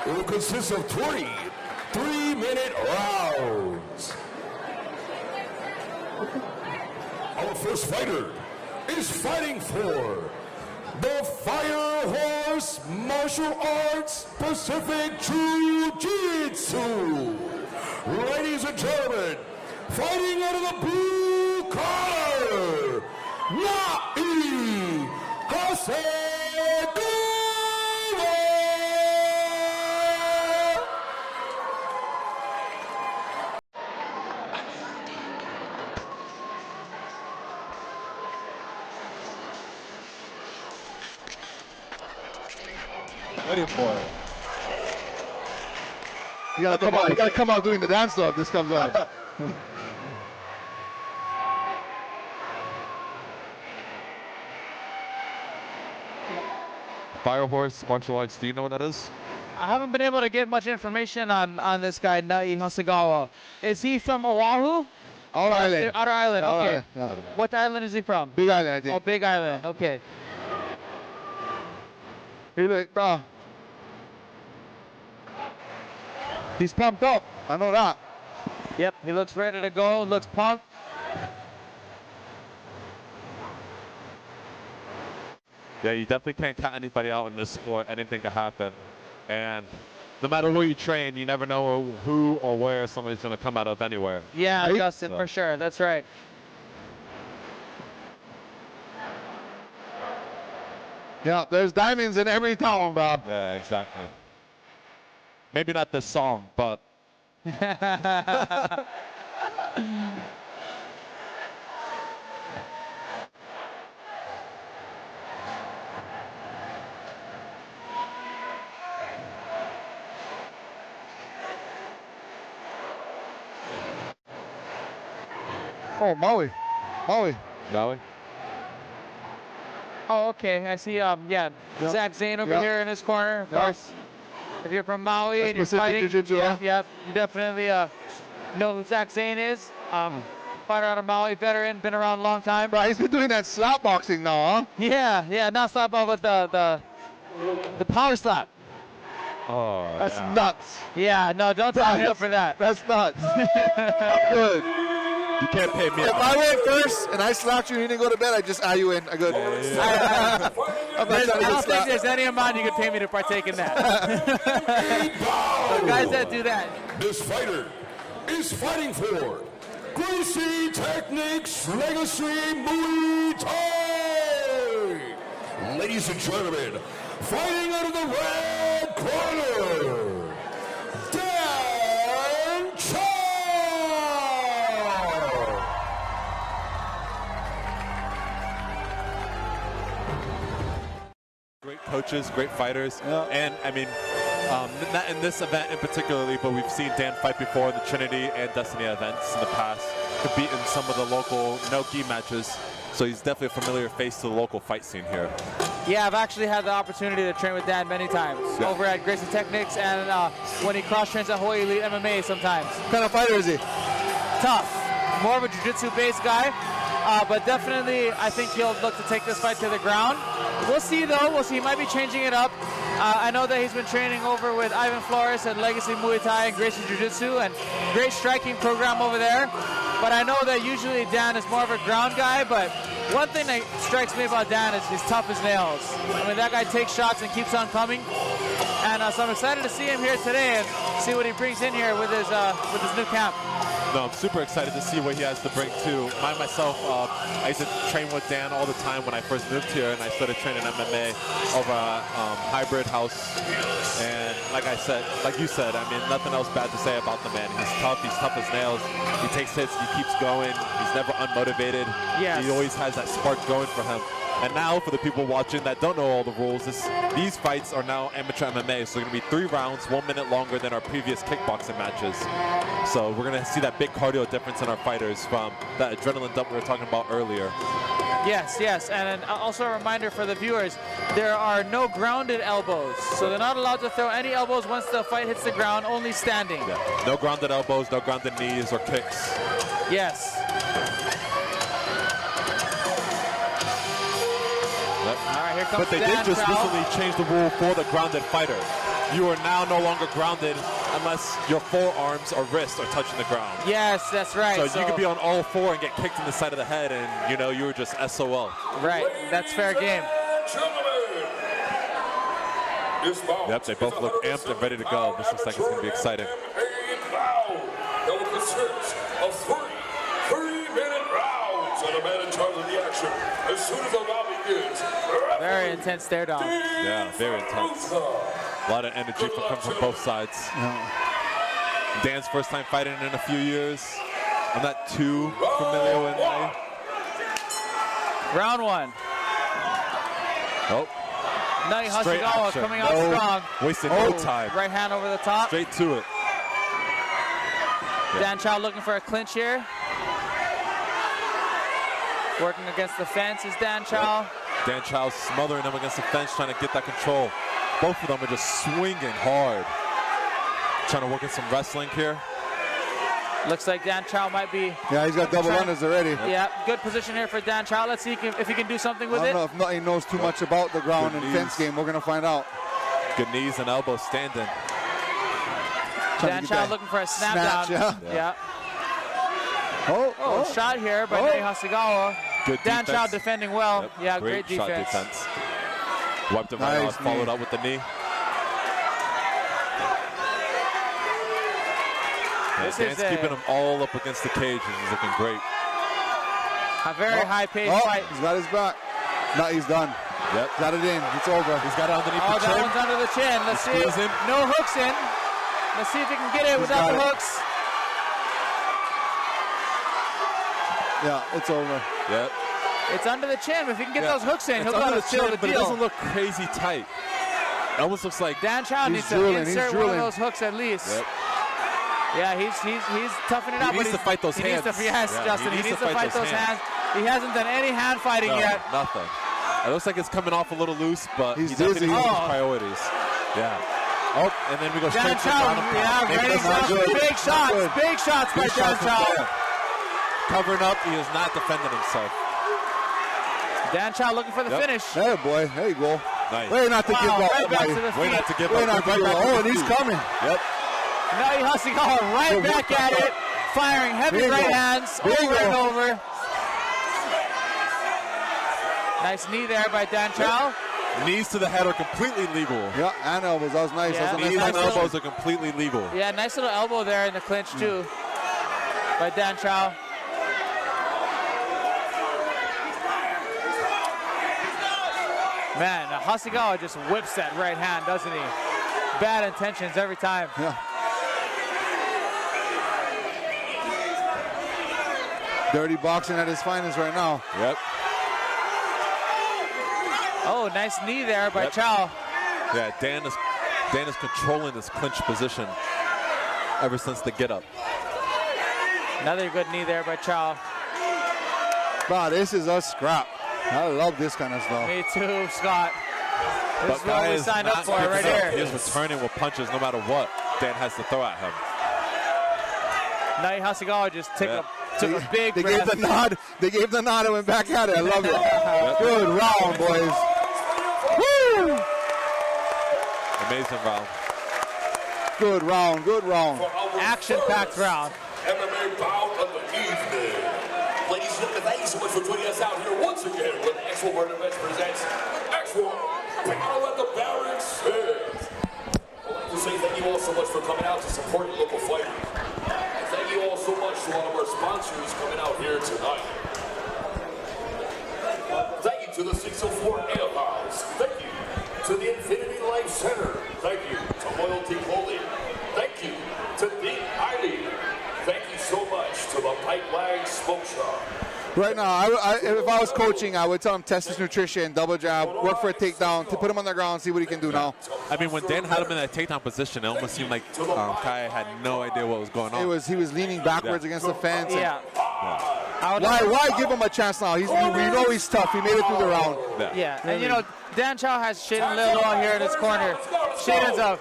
It will consist of 20 3-minute rounds. Our first fighter is fighting for the Fire Horse Martial Arts Pacific Jiu-Jitsu. Ladies and gentlemen, fighting out of the blue corner, Hasegawa. Waiting for it. You gotta come out. You gotta come out doing the dance stuff. This comes on. Fire Horse Martial Arts. Do you know what that is? I haven't been able to get much information on this guy, Hasegawa. Is he from Oahu? Outer Island. Outer Island. Okay. Yeah. What island is he from? Big Island, I think. Oh, Big Island. Okay. He look, bro. He's pumped up. I know that. Yep. He looks ready to go. Looks pumped. Yeah, you definitely can't count anybody out in this sport. Anything can happen. And no matter where you train, you never know who or where somebody's going to come out of anywhere. Yeah, Right? Justin, for sure. That's right. Yeah, there's diamonds in every town, Bob. Yeah, exactly. Maybe not this song, but... Oh, Maui. Maui? Oh, okay. I see. Yeah, Zach Zane over here in his corner. Of course, if you're from Maui and you're fighting, Jiu-Jitsu, yeah, you definitely know who Zach Zane is. Fighter out of Maui, veteran, been around a long time. Bro, he's been doing that slap boxing now, huh? Yeah, not slap ball, but the power slap. Oh, That's nuts. Yeah, no, don't sign me up for that. That's nuts. Good. You can't pay me. If I went first and I slapped you and you didn't go to bed, I just you in. I go. I don't think there's any amount you could pay me to partake in that. The guys that do that. This fighter is fighting for Gracie Techniques Legacy Muay Thai. Ladies and gentlemen, fighting out of the red corner, Dan Chow. Great coaches, great fighters, and I mean, not in this event in particularly, but we've seen Dan fight before in the Trinity and Destiny events in the past, compete in some of the local no-gi matches, so he's definitely a familiar face to the local fight scene here. Yeah, I've actually had the opportunity to train with Dan many times over at Gracie Techniques and when he cross-trains at Hawaii Elite MMA sometimes. What kind of fighter is he? Tough. More of a jiu-jitsu based guy, but definitely I think he'll look to take this fight to the ground. We'll see though, he might be changing it up. I know that he's been training over with Ivan Flores at Legacy Muay Thai and Gracie Jiu-Jitsu, and great striking program over there. But I know that usually Dan is more of a ground guy, but one thing that strikes me about Dan is he's tough as nails. I mean, that guy takes shots and keeps on coming. And so I'm excited to see him here today and see what he brings in here with his new camp. No, I'm super excited to see what he has to bring too. Myself, I used to train with Dan all the time when I first moved here, and I started training MMA over at Hybrid House. And like you said, I mean, nothing else bad to say about the man. He's tough as nails. He takes hits, he keeps going. He's never unmotivated. Yes. He always has that spark going for him. And now, for the people watching that don't know all the rules, these fights are now amateur MMA, so they're going to be 3 rounds, 1 minute longer than our previous kickboxing matches. So we're going to see that big cardio difference in our fighters from that adrenaline dump we were talking about earlier. Yes, and also a reminder for the viewers, there are no grounded elbows, so they're not allowed to throw any elbows once the fight hits the ground, only standing. Yeah. No grounded elbows, no grounded knees or kicks. Yes. All right, here comes But they Dan did just Chow. recently change the rule for the grounded fighter. you are now no longer grounded unless your forearms or wrists are touching the ground. Yes, that's right. So you could be on all four and get kicked in the side of the head, and you know you were just SOL. Right, that's fair game. Yep, they both look amped and ready to go. This looks like it's going to be exciting. That will consist of three-minute rounds and a man in charge of the action. As soon as the round begins, very intense stare down. Yeah, very intense. A lot of energy coming from both sides. Dan's first time fighting in a few years. I'm not too familiar with him. Round one. Oh. Nani Hasegawa coming out strong. Wasting no time. Right hand over the top. Straight to it. Dan Chow looking for a clinch here. Working against the fence is Dan Chow. Dan Chow smothering him against the fence, trying to get that control. Both of them are just swinging hard. Trying to work in some wrestling here. Looks like Dan Chow might be. Yeah, he's got double unders already. Yeah, good position here for Dan Chow. Let's see if he can do something with it. I don't know if he knows too much about the ground and fence game. We're going to find out. Good knees and elbows standing. Dan Chow looking for a snap down. Yeah. Oh, shot here by Nani Hasegawa. Good Dan defense. Chow defending well. Yep. Yeah, great defense. Shot defense. Wiped him right out, followed up with the knee. Dan's keeping him all up against the cage, and he's looking great. A very high-paced fight. He's got his back. No, he's done. Yep. Got it in. It's over. He's got it underneath the chin. That one's under the chin. Let's see. No hooks in. Let's see if he can get it without the hooks. Yeah, it's over. Yep. It's under the chin. If he can get those hooks in, he'll go to seal the deal. But it doesn't look crazy tight. It almost looks like Dan Chow needs to insert one of those hooks at least. Yep. Yeah, he's toughing it out. He needs to fight those hands. Yes, Justin, he needs to fight those hands. He hasn't done any hand fighting yet. Nothing. It looks like it's coming off a little loose, but he's he definitely has his priorities. Yeah. Oh, and then we go straight to the ground. Big shots by Dan Chow. Covering up, he is not defending himself. Dan Chow looking for the finish. Hey, boy, there you go. Nice. Way not to give up. Way not to give up. Oh, and he's coming. Yep. Nani Hasegawa right back at it, firing heavy right hands over and over. Nice knee there by Dan Chow. Knees to the head are completely legal. Yeah, and elbows. That was nice. Yeah, knees and elbows are completely legal. Yeah, nice little elbow there in the clinch too by Dan Chow. Man, Hasegawa just whips that right hand, doesn't he? Bad intentions every time. Yeah. Dirty boxing at its finest right now. Yep. Oh, nice knee there by Chow. Yeah, Dan is controlling this clinch position ever since the get up. Another good knee there by Chow. Wow, this is a scrap. I love this kind of stuff. Me too, Scott. This is what we is signed up for right here. He is returning with punches no matter what Dan has to throw at him. Nani Hasegawa just took a big They breath. gave the nod. They gave the nod and went back at it. I love it. Good round, boys. Woo! Amazing round. Good round. Good round. Action-packed round. MMA bout of the evening. Ladies and gentlemen, thank you so much for joining us out here once again when Actual Murder Events presents Actual Battle at the Barracks. I'd like to say thank you all so much for coming out to support your local fighter. And thank you all so much to all of our sponsors coming out here tonight. Thank you to the 604 Ale House. Thank you to the Infinity Life Center. Thank you to Loyalty Clothing. Thank you to Deep Heidi. Thank you so much to the Pipeline Smoke Shop. Right now, if I was coaching, I would tell him test his nutrition, double jab, work for a takedown, to put him on the ground, see what he can do now. I mean, when Dan had him in that takedown position, it almost seemed like Kai had no idea what was going on. He was leaning backwards against the fence. Yeah. Why give him a chance now? We know he's tough. He made it through the round. Yeah, and you know, Dan Chow has Shaden Little here in his corner. Shaden's a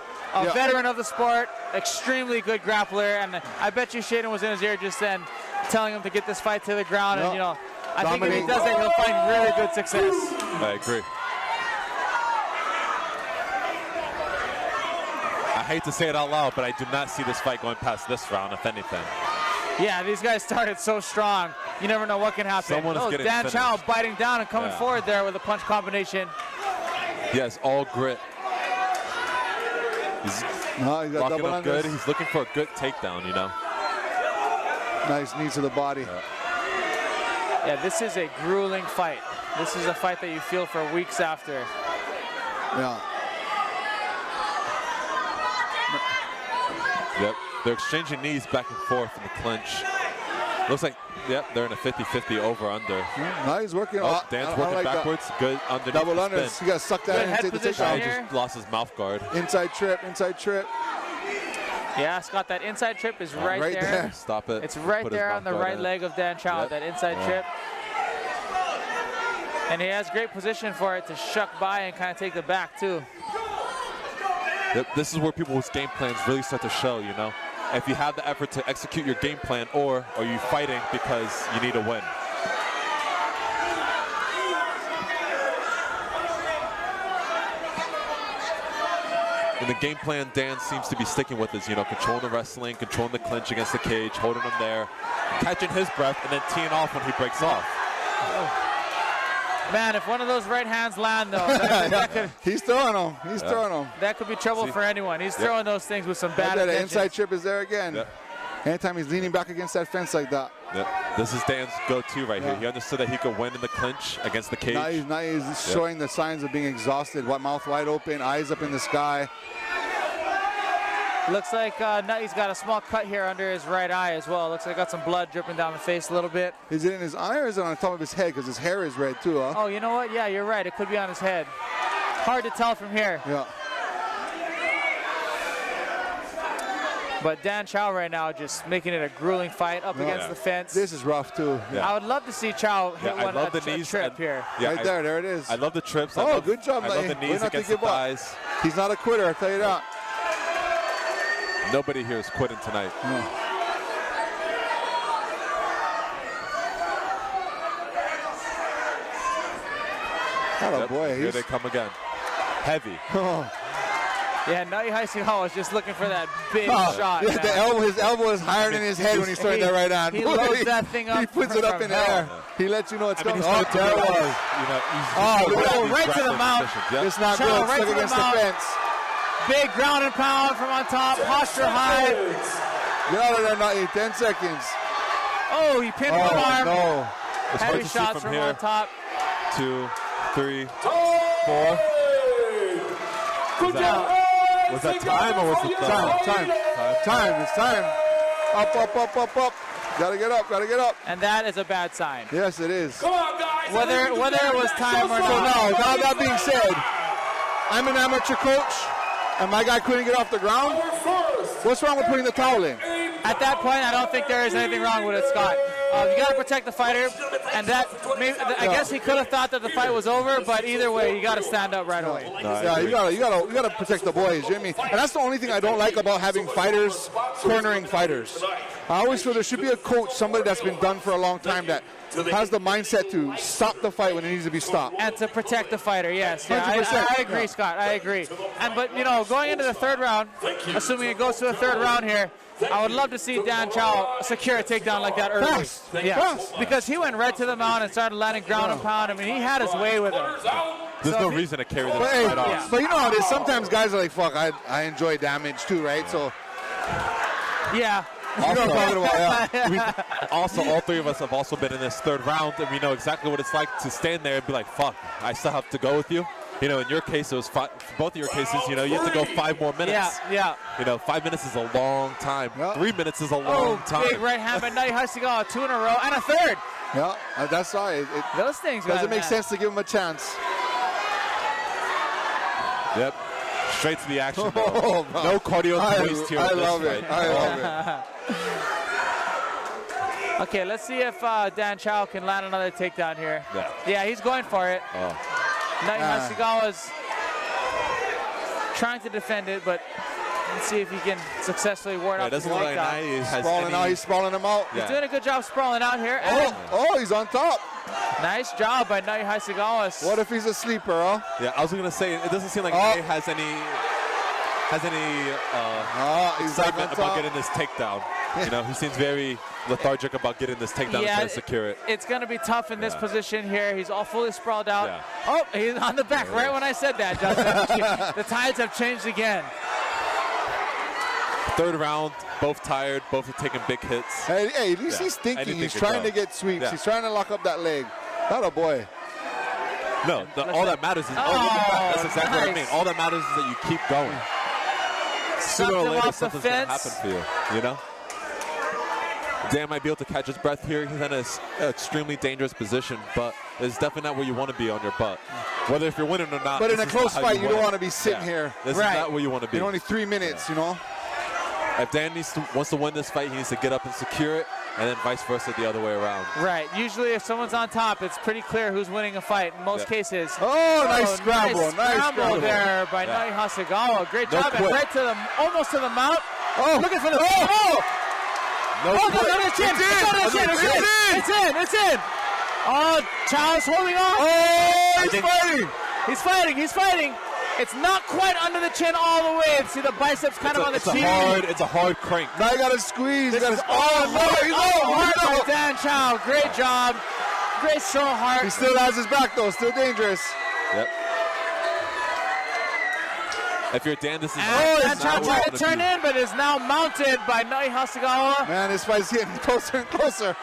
veteran of the sport, extremely good grappler, and I bet you Shaden was in his ear just then, telling him to get this fight to the ground, and you know, I think if he does that, he'll find really good success. I agree. hate to say it out loud, but I do not see this fight going past this round, if anything. Yeah, these guys started so strong. You never know what can happen. Someone is getting Dan finished. Chow biting down and coming forward there with a punch combination. He has all grit. He's No, he's got walking double up good. unders. He's looking for a good takedown, you know. Nice knees to the body. Yeah, this is a grueling fight. This is a fight that you feel for weeks after. Yeah. Yep. They're exchanging knees back and forth in the clinch. Looks like, yep, they're in a 50-50 over-under. Now he's working. Oh, Dan's I working like that. backwards. Good underneath Double the unders. spin. You got to suck that Good in and head take the position takedown. He here. just lost his mouth guard. Inside trip, inside trip. Yeah, Scott, that inside trip is right, Right there. there. Stop it. It's right Put his there mouth on the guard right in. leg of Dan Chow, Yep. that inside trip. And he has great position for it to shuck by and kind of take the back, too. Yep, this is where people's game plans really start to show, you know. If you have the effort to execute your game plan, or are you fighting because you need a win? And the game plan Dan seems to be sticking with is, you know, controlling the wrestling, controlling the clinch against the cage, holding him there, catching his breath, and then teeing off when he breaks off. Man, if one of those right hands land, though, that could, He's throwing them. He's throwing them. that could be trouble for anyone. He's throwing those things with some bad The intentions. inside trip is there again. Yep. Anytime he's leaning back against that fence like that. Yep. This is Dan's go-to right here. He understood that he could win in the clinch against the cage. Now he's showing the signs of being exhausted. Mouth wide open, eyes up in the sky. Looks like Nutty's got a small cut here under his right eye as well. Looks like got some blood dripping down the face a little bit. Is it in his eye or is it on the top of his head? Because his hair is red too, huh? Oh, you know what? Yeah, you're right. It could be on his head. Hard to tell from here. Yeah. But Dan Chow right now just making it a grueling fight up against the fence. This is rough too. Yeah. I would love to see Chow hit I one love the a knees trip and- here. Yeah, Right there it is. I love the trips. Oh, good job, I love Nutty. the Way knees not to against the give up. thighs. He's not a quitter, I'll tell you that. Nobody here is quitting tonight. Oh Yep, boy, here he's they come again. Heavy. Yeah, Nutty Hasegawa was just looking for that big shot. Yeah, man. his elbow is higher than his head when he's throwing that right hand. He loads that thing up He puts it up from in the hell. air. He lets you know it's coming. he's Oh, trying to there it do was. You know, Oh, right to the mouth. It's not Chow good. right Stuck to the against the mouth. fence. Big ground and pound from on top. Posture high. Get out of there, Nutty. 10 seconds. Oh, he pinned one Oh, arm. no. It's hard Heavy to see shots from here. on top. 2, 3, 4. Good job. Was that time or was it Time. It's time. Up, up, up, up, up. Gotta get up. Gotta get up. And that is a bad sign. Yes, it is. Come on, guys. Whether it was time or So not. now that being said, I'm an amateur coach, and my guy couldn't get off the ground. What's wrong with putting the towel in? At that point, I don't think there is anything wrong with it, Scott. You got to protect the fighter, and that I guess he could have thought that the fight was over, but either way, you got to stand up right away. Yeah, you gotta protect the boys. You know what I mean? And that's the only thing I don't like about having fighters cornering fighters. I always feel there should be a coach, somebody that's been done for a long time that has the mindset to stop the fight when it needs to be stopped. And to protect the fighter, yes. Yeah, 100%. I agree, Scott. I agree. But going into the third round, assuming it goes to a third round here, I would love to see Dan Chow secure a takedown like that early. Fast. Yeah, Fast. because he went right to the mount and started landing ground and pound. I mean, he had his way with him. There's So no if he- reason to carry this But, hey, fight off. but you know how it is. Sometimes guys are like, "Fuck, I enjoy damage too, right?" So Yeah. you know what I'm talking about, yeah. Also, all three of us have also been in this third round, and we know exactly what it's like to stand there and be like, fuck, I still have to go with you. You know, in your case, it was both of your cases, you know, you have to go 5 more minutes. Yeah. You know, 5 minutes is a long time. Yeah. 3 minutes is a long Oh, time. big right hand by Nutty Hasegawa, 2 in a row, and a third. Yeah, that's why it Those things doesn't make man. sense to give him a chance. Yep. Straight to the action. Oh, man. No cardio to waste here. I in this love it. fight. I love it. Okay, let's see if Dan Chow can land another takedown here. Yeah. Yeah, he's going for it. Oh. Nutty Hasegawa's trying to defend it, but let's see if he can successfully ward Yeah, it off the doesn't look like takedown. Nai has Sprawling out. any... He's sprawling him out. Yeah. He's doing a good job sprawling out here. And Oh, he's on top. nice job by Nutty Hasegawa. What if he's a sleeper, huh? Yeah, I was going to say, it doesn't seem like Oh. Nai has any... has any excitement about getting this takedown. You know, he seems very lethargic about getting this takedown and trying to secure it. It's going to be tough in this position here. He's all fully sprawled out. Yeah. Oh, he's on the back right when I said that, Justin. The tides have changed again. Third round, both tired, both are taking big hits. Hey, at least he's thinking. He's trying to get sweeps. Yeah. He's trying to lock up that leg. Not a boy. No, all that matters is that's exactly what I mean. All that matters is that you keep going. Sooner or later, something's going to happen for you, you know? Dan might be able to catch his breath here. He's in an extremely dangerous position, but it's definitely not where you want to be on your butt. Whether if you're winning or not. But in a close fight, you don't want to be sitting here. This is not where you want to be. In only 3 minutes, you know? If Dan wants to win this fight, he needs to get up and secure it, and then vice versa the other way around. Right. Usually if someone's on top, it's pretty clear who's winning a fight in most cases. Oh, nice scramble. Nice scramble there by Nai Hasegawa. Great job. And right to the, almost to the mount. Oh. Looking for the... It's in. It's in. Oh, Chow's holding on. Oh, he's fighting. It's not quite under the chin all the way. See the biceps kind of on the chin. It's a hard crank. Now you got to squeeze. He's hard by Dan Chow. Great job. Great show of heart. He still has his back though. Still dangerous. Yep. If you're Dan, this is Dan Chow tried to turn in, but is now mounted by Nai Hasegawa. Man, this fight's getting closer and closer.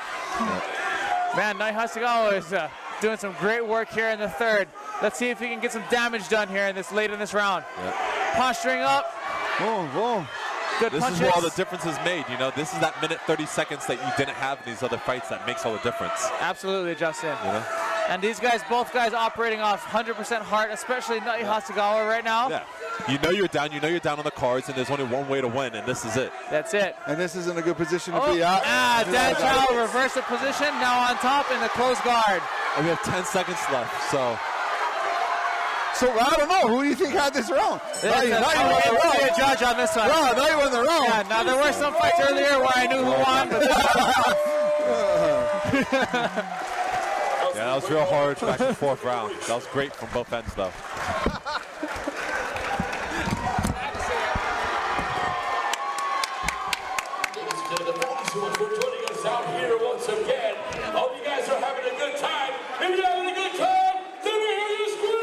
Man, Nai Hasegawa is doing some great work here in the third. Let's see if he can get some damage done here in this late in this round. Yep. Posturing up. Boom. Good this punches. Is where all the difference is made. You know, this is that minute 30 seconds that you didn't have in these other fights that makes all the difference. Absolutely, Justin. You know? And these guys, both guys operating off 100% heart, especially Nai Hasegawa right now. Yeah. You know you're down on the cards, and there's only one way to win, and this is it. That's it. And this is in a good position to be out. Dan Chow reversed the position, now on top in the closed guard. And we have 10 seconds left, so I don't know. Who do you think had this round? Now you won the judge on this one. No, now you won the round. Yeah, now there were some fights earlier where I knew who won, but yeah, that was real hard back and forth round. That was great from both ends, though. For joining us out here once again. Hope you guys are having a good time. If you're having a good time, let me hear you scream!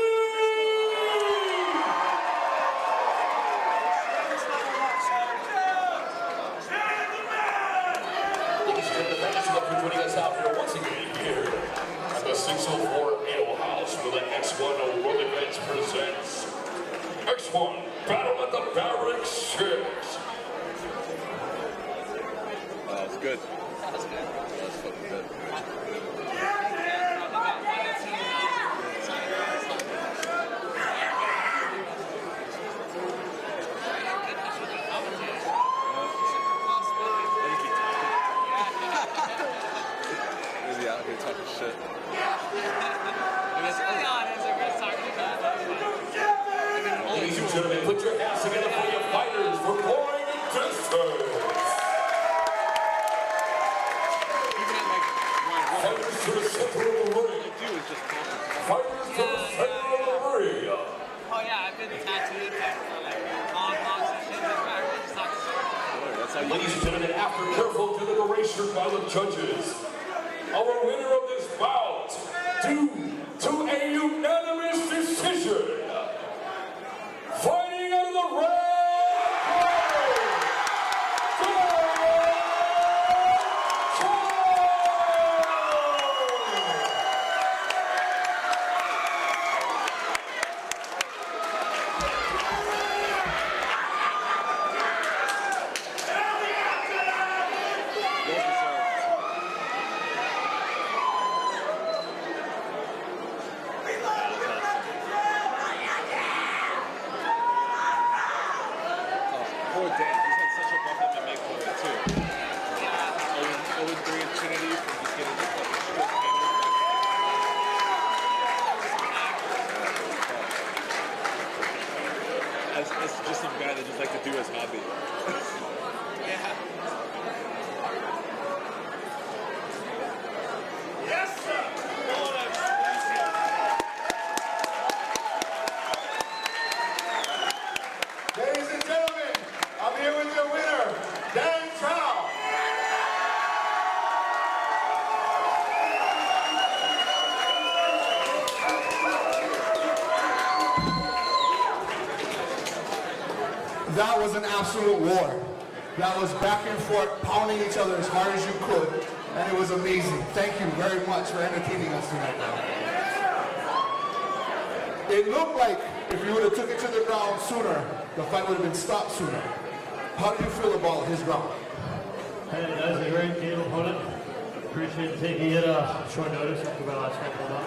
Ladies and gentlemen, thank you so much for joining us out here once again here at the 604 Ale House for the X1 World Events presents X1 Battle at the Barracks 6. Good. That was good. That was fucking good. Maybe out here talking shit. Ladies and gentlemen, put your hands together for your fighters for pouring and distance. Fighters to the center of the ring. Fighters to the center of the ring. Oh yeah, I've been tattooed for like long sessions. Ladies and gentlemen, after careful deliberation by the judges, our winner of this bout, due to a unanimous decision, fighting out of the red Poor Dan, he's had such a buff MMA career too. 0-3 in Trinity from just getting the fucking strip That's just some guy that just like to do his hobby. Yeah. Yes, sir! Ladies and gentlemen, that was an absolute war. That was back and forth, pounding each other as hard as you could, and it was amazing. Thank you very much for entertaining us tonight. It looked like if you would have took it to the ground sooner, the fight would have been stopped sooner. How do you feel about his ground? Hey, that was a great game opponent. Appreciate taking it short notice after my last fight came up.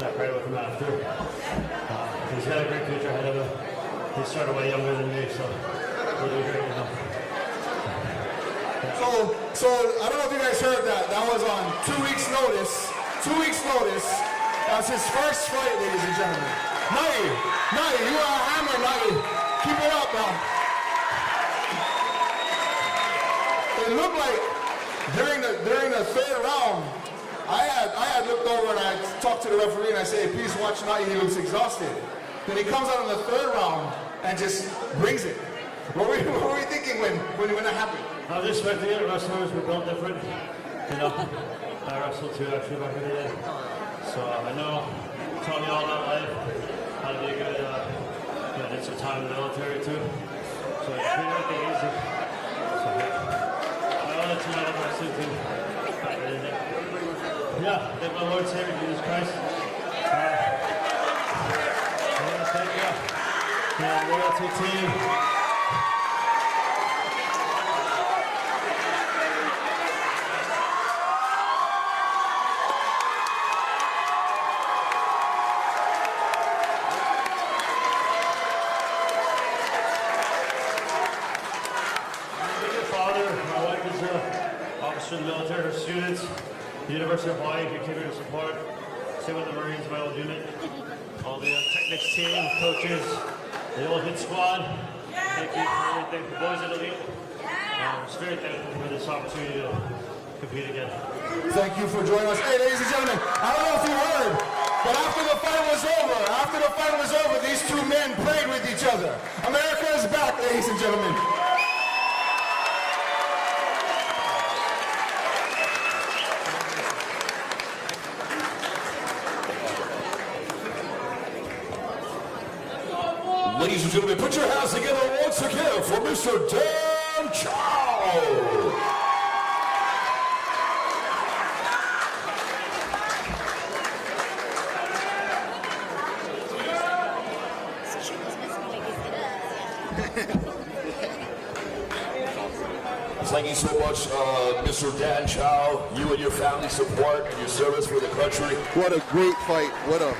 I prayed with him after. He's got a great future ahead of him. He started way younger than me, so we'll do great with him. So I don't know if you guys heard that. That was on 2 weeks' notice. 2 weeks' notice. That's his first fight, ladies and gentlemen. Nai, you are a hammer, Nai. Keep it up, now. It looked like during the third round, I had looked over and I talked to the referee and I said, hey, please watch Nai, he looks exhausted. Then he comes out in the third round and just brings it. What were you thinking when that happened? I was expecting it. Wrestlers were built different. You know, I wrestled too actually back in the day. So I know, taught me all about life, how to be a good, I did some time in the military too. So I treated everything easy. So I wanted to know about wrestling too. Back in the day. Yeah, thank my Lord Savior Jesus Christ. Thank you. Yeah, loyalty team. To the military, her students, the University of Hawaii continue to support. Same with the Marines, my old unit, all the technics team, coaches, the Olympic squad. Thank you for everything, the boys at Elite. I'm just very thankful for this opportunity to compete again. Thank you for joining us. Hey, ladies and gentlemen, I don't know if you heard, but after the fight was over, these two men prayed with each other. America is back, ladies and gentlemen. Ladies and gentlemen, put your hands together once again for Mr. Dan Chow. Thank you so much, Mr. Dan Chow. You and your family support and your service for the country. What a great fight. What a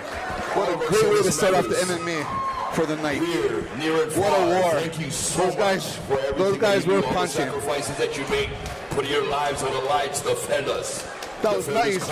great way to start off the MMA for the night. What a war. Thank you so much for everything. Those guys were all the punching. sacrifices that you made, putting your lives on the line to defend us. That was nice.